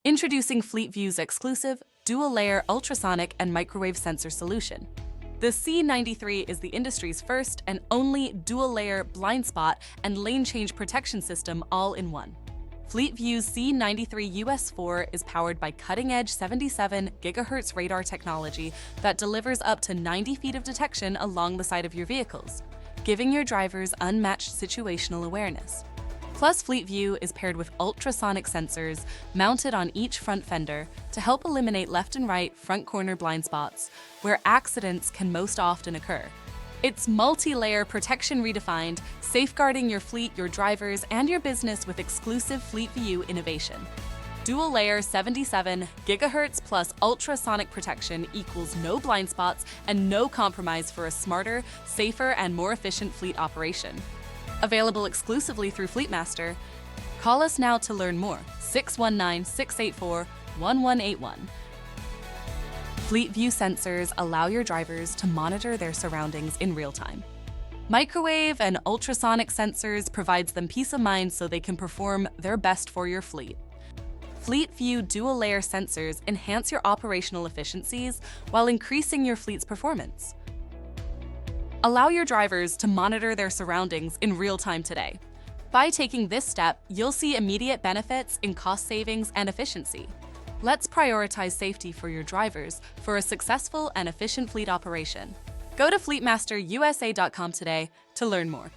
Introducing FleetVue's exclusive Dual Layer ultrasonic and microwave sensor solution. The C93 is the industry's first and only dual layer blind spot and lane change protection system all-in-one. FleetVue's C93 US4 is powered by cutting-edge 77 GHz radar technology that delivers up to 90 feet of detection along the side of your vehicles, giving your drivers unmatched situational awareness. Plus, FleetVu is paired with ultrasonic sensors mounted on each front fender to help eliminate left and right front corner blind spots where accidents can most often occur. It's multi-layer protection redefined, safeguarding your fleet, your drivers, and your business with exclusive FleetVu innovation. Dual Layer 77 GHz plus ultrasonic protection equals no blind spots and no compromise for a smarter, safer, and more efficient fleet operation. Available exclusively through Fleetmaster. Call us now to learn more. 619-684-1181. FleetVu sensors allow your drivers to monitor their surroundings in real time. Microwave and ultrasonic sensors provides them peace of mind so they can perform their best for your fleet. FleetVu dual layer sensors enhance your operational efficiencies while increasing your fleet's performance. Allow your drivers to monitor their surroundings in real time today. By taking this step, you'll see immediate benefits in cost savings and efficiency. Let's prioritize safety for your drivers for a successful and efficient fleet operation. Go to FleetmasterUSA.com today to learn more.